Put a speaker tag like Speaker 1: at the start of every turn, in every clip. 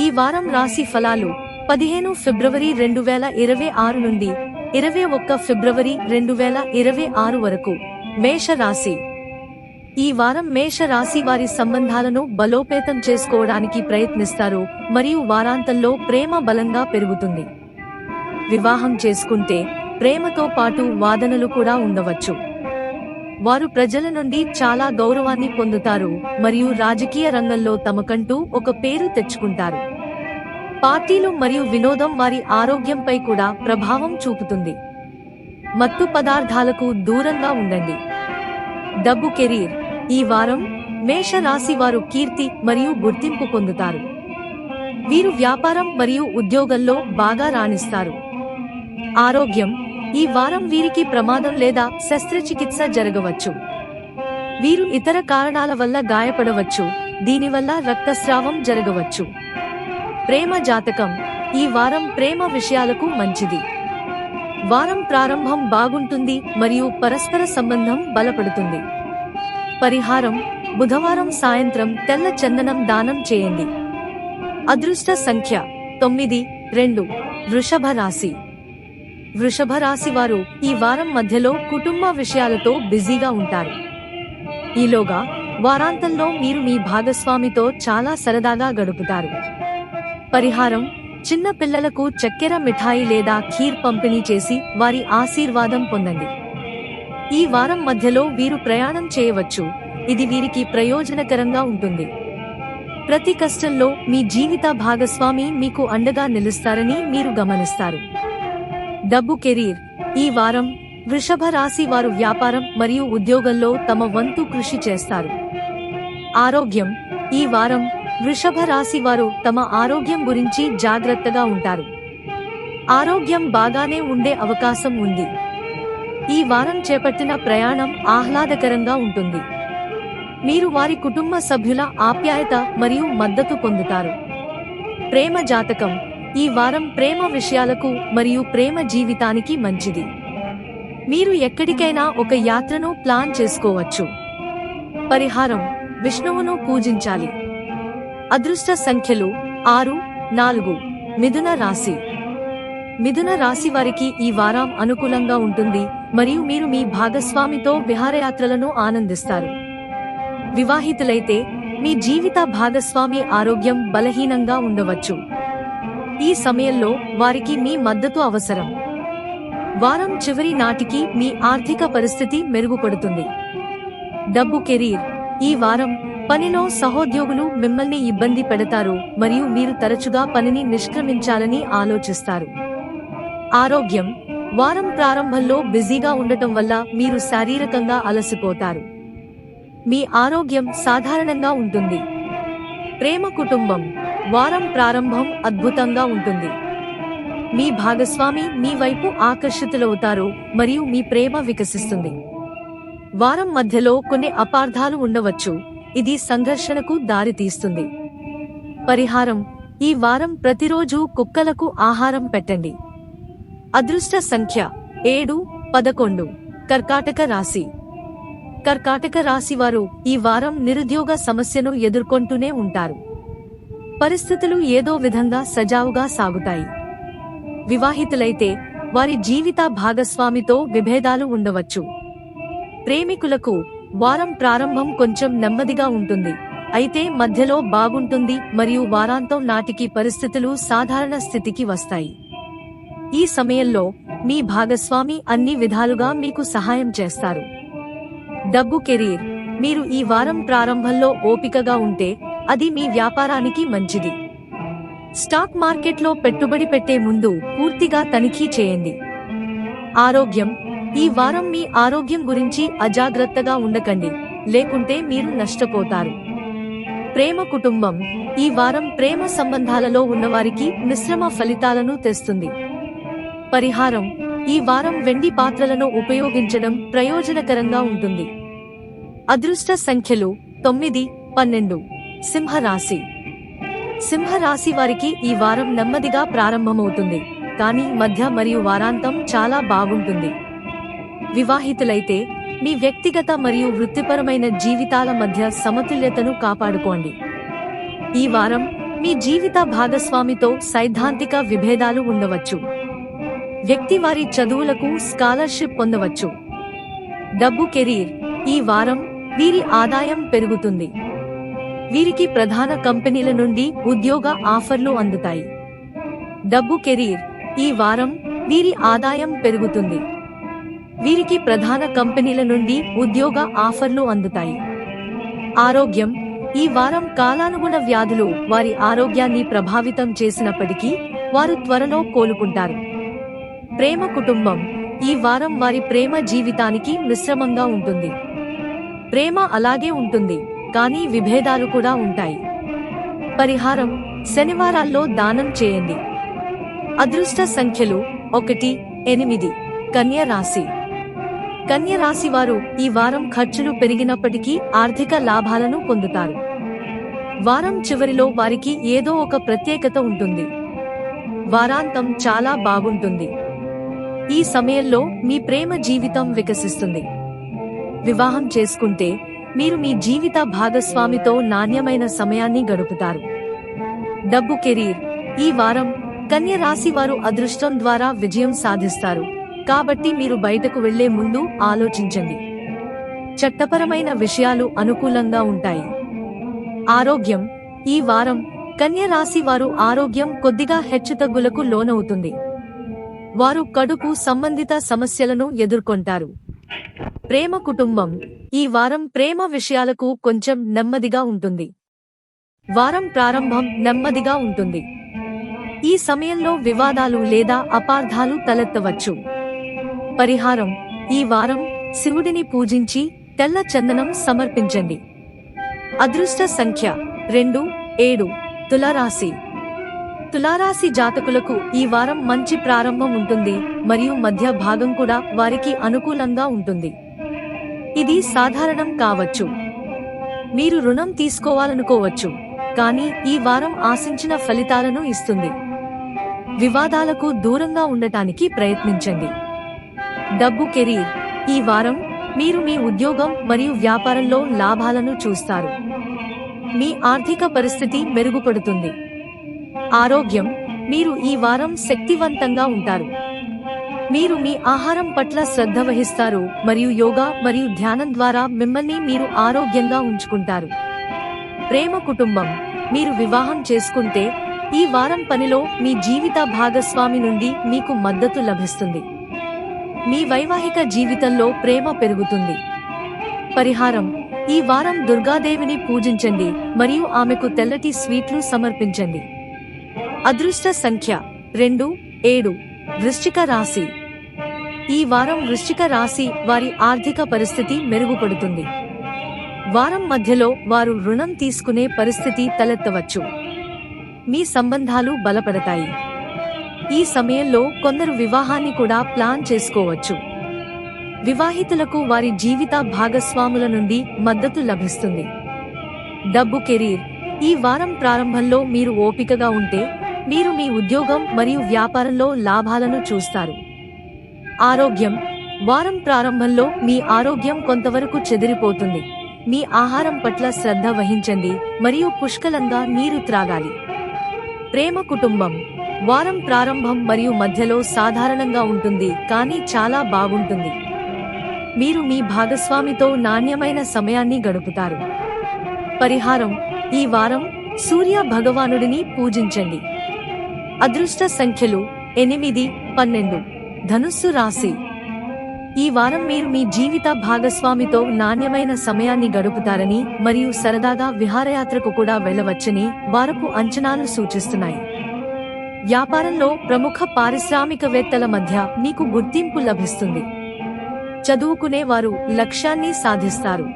Speaker 1: ఈ వారం రాశి ఫలాలు 15 ఫిబ్రవరి 2026 నుండి 21 ఫిబ్రవరి 2026 వరకు. మేష రాశి. ఈ వారం మేష రాశి వారి సంబంధాలను బలోపేతం చేసుకోవడానికి ప్రయత్నిస్తారు మరియు వారాంతంలో ప్రేమ బలంగా పెరుగుతుంది. వివాహం చేసుకుంటే ప్రేమతో పాటు వాదనలు కూడా ఉండవచ్చు. వారు ప్రజల నుండి చాలా గౌరవాన్ని పొందుతారు మరియు రాజకీయ రంగంలో తమకంటూ ఒక పేరు తెచ్చుకుంటారు. పార్టీలు మరియు వినోదం వారి ఆరోగ్యంపై కూడా ప్రభావం చూపుతుంది. మత్తు పదార్థాలకు దూరంగా ఉండండి. డబ్బు కెరీర్. ఈ వారం మేష రాశి వారు కీర్తి మరియు గుర్తింపు పొందుతారు. వీరు వ్యాపారం మరియు ఉద్యోగంలో బాగా రాణిస్తారు. ఆరోగ్యం. ఈ వారం వీరికి ప్రమాదం లేదా శస్త్రచికిత్స జరగవచ్చు. వీరు ఇతర కారణాల వల్ల గాయపడవచ్చు, దీనివల్ల రక్తస్రావం జరగవచ్చు. ప్రేమ జాతకం. ఈ వారం ప్రేమ విషయాలకు మంచిది. వారం ప్రారంభం బాగుంటుంది మరియు పరస్పర సంబంధం బలపడుతుంది. పరిహారం. బుధవారం సాయంత్రం తెల్ల చందనం దానం చేయండి. అదృష్ట సంఖ్య 9, 2. వృషభ రాశి. వృషభ రాశి వారు ఈ వారం మధ్యలో కుటుంబ విషయాలతో బిజీగా ఉంటారు. ఈలోగా వారాంతంలో మీరు మీ భాగస్వామితో చాలా సరదాగా గడుపుతారు. పరిహారం. చిన్న పిల్లలకు చక్కెర మిఠాయి లేదా ఖీర్ పంపిణీ చేసి వారి ఆశీర్వాదం పొందండి. ఈ వారం మధ్యలో వీరు ప్రయాణం చేయవచ్చు, ఇది వీరికి ప్రయోజనకరంగా ఉంటుంది. ప్రతి కష్టంలో మీ జీవిత భాగస్వామి మీకు అండగా నిలుస్తారని మీరు గమనిస్తారు. డబ్బు కెరీర్. ఈ వారం వృషభ రాశి వారు వ్యాపారం మరియు ఉద్యోగంలో తమ వంతు కృషి చేస్తారు. ఆరోగ్యం. ఈ వారం వృషభ రాశి వారు తమ ఆరోగ్యం గురించి జాగ్రత్తగా ఉంటారు. ఆరోగ్యం బాగానే ఉండే అవకాశం ఉంది. ఈ వారం చేపట్టిన ప్రయాణం ఆహ్లాదకరంగా ఉంటుంది. మీరు వారి కుటుంబ సభ్యుల ఆప్యాయత మరియు మద్దతు పొందుతారు. ప్రేమ జాతకం. ఈ వారం ప్రేమ విషయాలకు మరియు ప్రేమ జీవితానికి మంచిది. మీరు ఎక్కడికైనా ఒక యాత్రను ప్లాన్ చేసుకోవచ్చు. పరిహారం. విష్ణువును పూజించాలి. అదృష్ట సంఖ్యలు 6, 4. మిథున రాశి. మిథున రాశి వారికి ఈ వారం అనుకూలంగా ఉంటుంది మరియు మీరు మీ భాగస్వామితో విహారయాత్రలను ఆనందిస్తారు. వివాహితులైతే మీ జీవిత భాగస్వామి ఆరోగ్యం బలహీనంగా ఉండవచ్చు. ఈ సమయంలో వారికి మీ మద్దతు అవసరం. వారం చివరి నాటికి మీ ఆర్థిక పరిస్థితి మెరుగుపడుతుంది. డబ్బు కెరీర్. ఈ వారం పనిలో సహోద్యోగులు మిమ్మల్ని ఇబ్బంది పెడతారు మరియు మీరు తరచుగా పనిని నిష్క్రమించాలని ఆలోచిస్తారు. ఆరోగ్యం. వారం ప్రారంభంలో బిజీగా ఉండటం వల్ల మీరు శారీరకంగా అలసిపోతారు. మీ ఆరోగ్యం సాధారణంగా ఉంటుంది. ప్రేమ కుటుంబం. వారం ప్రారంభం అద్భుతంగా ఉంటుంది. మీ భాగస్వామి మీ వైపు ఆకర్షితులవుతారు మరియు మీ ప్రేమ వికసిస్తుంది. వారం మధ్యలో కొన్ని అపార్థాలు ఉండవచ్చు, ఇది సంఘర్షణకు దారితీస్తుంది. పరిహారం. ఈ వారం ప్రతిరోజు కుక్కలకు ఆహారం పెట్టండి. అదృష్ట సంఖ్య 7, 11. కర్కాటక రాశి. కర్కాటక రాశి వారు ఈ వారం నిరుద్యోగ సమస్యను ఎదుర్కొంటూనే ఉంటారు. పరిస్థితులు ఏదో విధంగా సజావుగా సాగుతాయి. వివాహితులైతే వారి జీవిత భాగస్వామితో విభేదాలు ఉండవచ్చు. ప్రేమికులకు వారం ప్రారంభం కొంచెం నెమ్మదిగా ఉంటుంది, అయితే మధ్యలో బాగుంటుంది మరియు వారాంతం నాటికి పరిస్థితులు సాధారణ స్థితికి వస్తాయి. ఈ సమయంలో మీ భాగస్వామి అన్ని విధాలుగా మీకు సహాయం చేస్తారు. డబ్బు కెరీర్. మీరు ఈ వారం ప్రారంభంలో ఓపికగా ఉంటే అది మీ వ్యాపారానికి మంచిది. స్టాక్ మార్కెట్లో పెట్టుబడి పెట్టే ముందు పూర్తిగా తనిఖీ చేయండి. ఆరోగ్యం. ఈ వారం మీ ఆరోగ్యం గురించి అజాగ్రత్తగా ఉండకండి, లేకుంటే మీరు నష్టపోతారు. ప్రేమ కుటుంబం. ఈ వారం ప్రేమ సంబంధాలలో ఉన్నవారికి మిశ్రమ ఫలితాలను తెస్తుంది. పరిహారం. ఈ వారం వెండి పాత్రలను ఉపయోగించడం ప్రయోజనకరంగా ఉంటుంది. అదృష్ట సంఖ్యలు 9, 12. సింహరాశి. సింహరాశి వారికి ఈ వారం నెమ్మదిగా ప్రారంభమవుతుంది, కానీ మధ్య మరియు వారాంతం చాలా బాగుంటుంది. వివాహితులైతే మీ వ్యక్తిగత మరియు వృత్తిపరమైన జీవితాల మధ్య సమతుల్యతను కాపాడుకోండి. ఈ వారం మీ జీవిత భాగస్వామితో సైద్ధాంతిక విభేదాలు ఉండవచ్చు. వ్యక్తి వారి చదువులకు స్కాలర్షిప్ పొందవచ్చు. డబ్బు కెరీర్. ఈ వారం వీరి ఆదాయం పెరుగుతుంది. వీరికి ప్రధాన కంపెనీల నుండి ఉద్యోగ ఆఫర్లు అందుతాయి. డబ్బు కెరీర్. ఈ వారం వీరి ఆదాయం పెరుగుతుంది. వీరికి ప్రధాన కంపెనీల నుండి ఉద్యోగ ఆఫర్లు అందుతాయి. ఆరోగ్యం. ఈ వారం కాలానుగుణ వ్యాధులు వారి ఆరోగ్యాన్ని ప్రభావితం చేసినప్పటికీ వారు త్వరలో కోలుకుంటారు. ప్రేమ కుటుంబం. ఈ వారం వారి ప్రేమ జీవితానికి మిశ్రమంగా ఉంటుంది. ప్రేమ అలాగే ఉంటుంది, కానీ విభేదాలు కూడా ఉంటాయి. పరిహారం. శనివారాల్లో దానం చేయండి. అదృష్ట సంఖ్యలు 1, 8. కన్య రాశి. కన్య రాశి వారు ఈ వారం ఖర్చులు పెరిగినప్పటికీ ఆర్థిక లాభాలను పొందుతారు. వారం చివరిలో వారికి ఏదో ఒక ప్రత్యేకత ఉంటుంది. వారాంతం చాలా బాగుంటుంది. ఈ సమయంలో మీ ప్రేమ జీవితం వికసిస్తుంది. వివాహం చేసుకుంటే మీరు మీ జీవిత భాగస్వామితో నాణ్యమైన సమయాన్ని గడుపుతారు. డబ్బు కెరీర్. ఈ వారం కన్య రాశి వారు అదృష్టం ద్వారా విజయం సాధిస్తారు, కాబట్టి మీరు బయటకు వెళ్లే ముందు ఆలోచించండి. చట్టపరమైన విషయాలు అనుకూలంగా ఉంటాయి. ఆరోగ్యం. ఈ వారం కన్య రాశి వారు ఆరోగ్యం కొద్దిగా హెచ్చుతగ్గులకు లోనవుతుంది. వారు కడుపు సంబంధిత సమస్యలను ఎదుర్కొంటారు. ప్రేమ కుటుంబం. ఈ వారం ప్రేమ విషయాలకు కొంచెం నెమ్మదిగా ఉంటుంది. వారం ప్రారంభం నెమ్మదిగా ఉంటుంది. ఈ సమయంలో వివాదాలు లేదా అపార్థాలు తలెత్తవచ్చు. పరిహారం. ఈ వారం శివుడిని పూజించి తెల్ల చందనం సమర్పించండి. అదృష్ట సంఖ్య 2, 7. తులారాశి. తులారాశి జాతకులకు ఈ వారం మంచి ప్రారంభం ఉంటుంది మరియు మధ్య భాగం కూడా వారికి అనుకూలంగా ఉంటుంది. ఇది సాధారణం కావచ్చు. మీరు రుణం తీసుకోవాలనుకోవచ్చు, కానీ ఈ వారం ఆశించిన ఫలితాలను ఇస్తుంది. వివాదాలకు దూరంగా ఉండటానికి ప్రయత్నించండి. డబ్బు కెరీర్. ఈ వారం మీరు మీ ఉద్యోగం మరియు వ్యాపారంలో లాభాలను చూస్తారు. మీ ఆర్థిక పరిస్థితి మెరుగుపడుతుంది. ఆరోగ్యం. మీరు ఈ వారం శక్తివంతంగా ఉంటారు. మీరు మీ ఆహారం పట్ల శ్రద్ధ వహిస్తారు మరియు యోగా మరియు ధ్యానం ద్వారా మిమ్మల్ని మీరు ఆరోగ్యంగా ఉంచుకుంటారు. ప్రేమ కుటుంబం. మీరు వివాహం చేసుకుంటే ఈ వారం పనిలో మీ జీవిత భాగస్వామి నుండి మీకు మద్దతు లభిస్తుంది. మీ వైవాహిక జీవితంలో ప్రేమ పెరుగుతుంది. పరిహారం. ఈ వారం దుర్గాదేవిని పూజించండి మరియు ఆమెకు తెల్లటి స్వీట్లు సమర్పించండి. అదృష్ట సంఖ్య 2, 7. వృశ్చిక రాశి. ఈ వారం వృశ్చిక రాశి వారి ఆర్థిక పరిస్థితి మెరుగుపడుతుంది. వారం మధ్యలో వారు రుణం తీసుకునే పరిస్థితి తలెత్తవచ్చు. మీ సంబంధాలు బలపడతాయి. ఈ సమయంలో కొందరు వివాహాన్ని కూడా ప్లాన్ చేసుకోవచ్చు. వివాహితులకు వారి జీవిత భాగస్వాముల నుండి మద్దతు లభిస్తుంది. డబ్బు కెరీర్. ఈ వారం ప్రారంభంలో మీరు ఓపికగా ఉంటే మీరు మీ ఉద్యోగం మరియు వ్యాపారంలో లాభాలను చూస్తారు. ఆరోగ్యం. వారం ప్రారంభంలో మీ ఆరోగ్యం కొంతవరకు చెదిరిపోతుంది. మీ ఆహారం పట్ల శ్రద్ధ వహించండి మరియు పుష్కలంగా నీరు త్రాగాలి. ప్రేమ కుటుంబం. వారం ప్రారంభం మరియు మధ్యలో సాధారణంగా ఉంటుంది, కానీ చాలా బాగుంటుంది. మీరు మీ భాగస్వామితో నాణ్యమైన సమయాన్ని గడుపుతారు. పరిహారం. ఈ వారం సూర్య భగవానుడిని పూజించండి. అదృష్ట సంఖ్యలు 8, 12. ధనుస్సు రాశి. ఈ వారం మీరు మీ జీవిత భాగస్వామితో నాణ్యమైన సమయాన్ని గడుపుతారని మరియు సరదాగా విహారయాత్రకు కూడా వెళ్ళవచ్చని వారపు అంచనాలు సూచిస్తున్నాయి. వ్యాపారంలో ప్రముఖ పారిశ్రామికవేత్తల మధ్య మీకు గుర్తింపు లభిస్తుంది. చదువుకునే వారు లక్ష్యాన్ని సాధిస్తారు.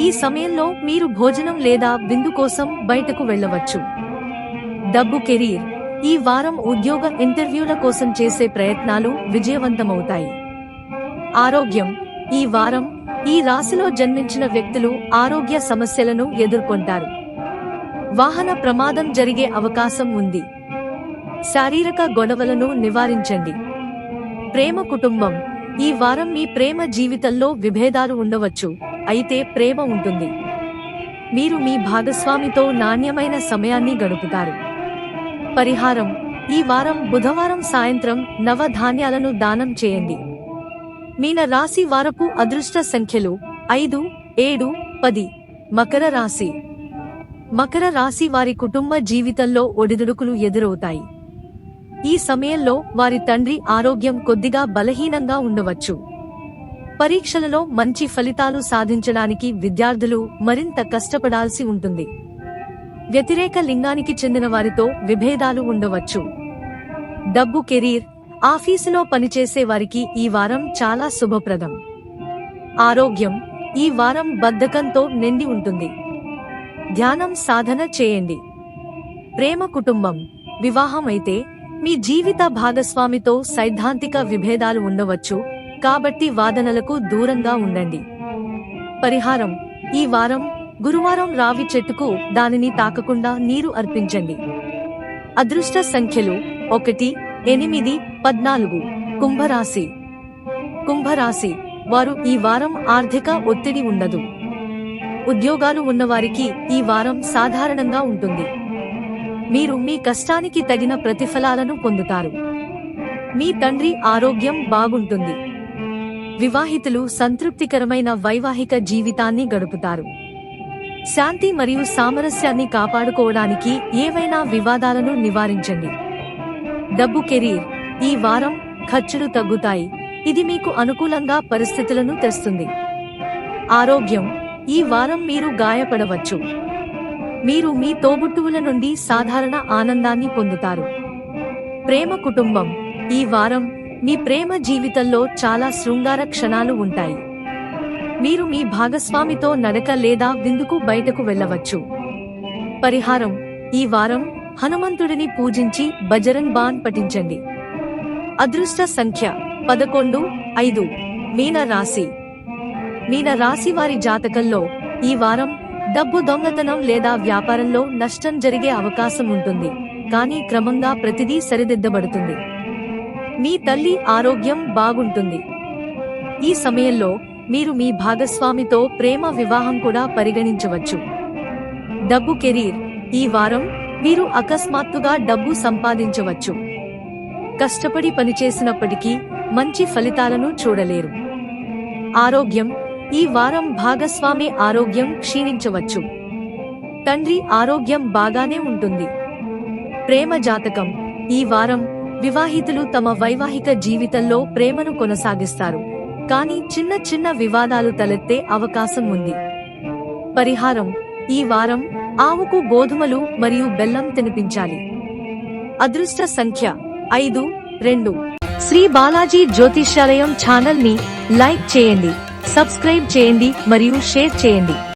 Speaker 1: ఈ సమయంలో మీరు భోజనం లేదా విందు కోసం బయటకు వెళ్ళవచ్చు. డబ్బు కెరీర్. ఈ వారం ఉద్యోగ ఇంటర్వ్యూల కోసం చేసే ప్రయత్నాలు విజయవంతమవుతాయి. ఆరోగ్యం. ఈ వారం ఈ రాశిలో జన్మించిన వ్యక్తులు ఆరోగ్య సమస్యలను ఎదుర్కొంటారు. వాహన ప్రమాదం జరిగే అవకాశం ఉంది. శారీరక గొడవలను నివారించండి. ప్రేమ కుటుంబం. ఈ వారం మీ ప్రేమ జీవితంలో విభేదాలు ఉండవచ్చు, అయితే ప్రేమ ఉంటుంది. మీరు మీ భాగస్వామితో నాణ్యమైన సమయాన్ని గడుపుతారు. పరిహారం: ఈ వారం బుధవారం సాయంత్రం నవధాన్యాలను దానం చేయండి. మీన రాశి వారపు అదృష్ట సంఖ్యలు 5, 7, 10. మకర రాశి. మకర రాశి వారి కుటుంబ జీవితంలో ఒడిదుడుకులు ఎదురవుతాయి. ఈ సమయంలో వారి తండ్రి ఆరోగ్యం కొద్దిగా బలహీనంగా ఉండవచ్చు. పరీక్షలలో మంచి ఫలితాలు సాధించడానికి విద్యార్థులు మరింత కష్టపడాల్సి ఉంటుంది. వ్యతిరేక లింగానికి చెందిన వారితో విభేదాలు ఉండవచ్చు. డబ్బు, కెరీర్, ఆఫీసులో పనిచేసే వారికి ఈ వారం చాలా శుభప్రదం. ఆరోగ్యం: ఈ వారం బద్ధకంతో నిండి ఉంటుంది. ధ్యానం, సాధన చేయండి. ప్రేమ, కుటుంబం, వివాహం అయితే మీ జీవిత భాగస్వామితో సైద్ధాంతిక విభేదాలు ఉండవచ్చు, కాబట్టి వాదనలకు దూరంగా ఉండండి. పరిహారం: ఈ వారం గురువారం రావి చెట్టుకు దానిని తాకకుండా నీరు అర్పించండి. అదృష్ట సంఖ్యలు 1, 8, 14. కుంభరాశి. కుంభరాశి వారు ఈ వారం ఆర్థిక ఒత్తిడి ఉండదు. ఉద్యోగాలు ఉన్నవారికి ఈ వారం సాధారణంగా ఉంటుంది. మీరు మీ కష్టానికి తగిన ప్రతిఫలాలను పొందుతారు. మీ తండ్రి ఆరోగ్యం బాగుంటుంది. వివాహితులు సంతృప్తికరమైన వైవాహిక జీవితాన్ని గడుపుతారు. శాంతి మరియు సామరస్యాన్ని కాపాడుకోవడానికి ఏవైనా వివాదాలను నివారించండి. డబ్బు, కెరీర్: ఈ వారం ఖర్చులు తగ్గుతాయి, ఇది మీకు అనుకూలంగా పరిస్థితులను తెస్తుంది. ఆరోగ్యం: ఈ వారం మీరు గాయపడవచ్చు. మీరు మీ తోబుట్టువుల నుండి సాధారణ ఆనందాన్ని పొందుతారు. ప్రేమ, కుటుంబం: ఈ వారం మీ ప్రేమ జీవితంలో చాలా శృంగార క్షణాలు ఉంటాయి. మీరు మీ భాగస్వామితో నడక లేదా విందుకు బయటకు వెళ్ళవచ్చు. పరిహారం: ఈ వారం హనుమంతుడిని పూజించి బజరంగ్ బాన్ పఠించండి. అదృష్ట సంఖ్య 11, 5. మీన రాశి. మీన రాశి వారి జాతకంలో ఈ వారం డబ్బు దొంగతనం లేదా వ్యాపారంలో నష్టం జరిగే అవకాశం ఉంటుంది, కానీ క్రమంగా ప్రతిదీ సరిదిద్దబడుతుంది. మీ తల్లి ఆరోగ్యం బాగుంటుంది. ఈ సమయంలో మీరు మీ భాగస్వామితో ప్రేమ వివాహం కూడా పరిగణించవచ్చు. డబ్బు, కెరీర్: ఈ వారం మీరు అకస్మాత్తుగా డబ్బు సంపాదించవచ్చు. కష్టపడి పనిచేసినప్పటికీ మంచి ఫలితాలను చూడలేరు. ఆరోగ్యం: ఈ వారం భాగస్వామి ఆరోగ్యం క్షీణించవచ్చు. తండ్రి ఆరోగ్యం బాగానే ఉంటుంది. ప్రేమ జాతకం: ఈ వారం వివాహితులు తమ వైవాహిక జీవితంలో ప్రేమను కొనసాగిస్తారు, కానీ చిన్న చిన్న వివాదాలు తలెత్తే అవకాశం ఉంది. పరిహారం: ఈ వారం ఆవుకు గోధుమలు మరియు బెల్లం తినిపించాలి. అదృష్ట సంఖ్య 5, 2. శ్రీ బాలాజీ జ్యోతిష్యాలయం ఛానల్ ని లైక్ చేయండి, సబ్స్క్రైబ్ చేయండి మరియు షేర్ చేయండి.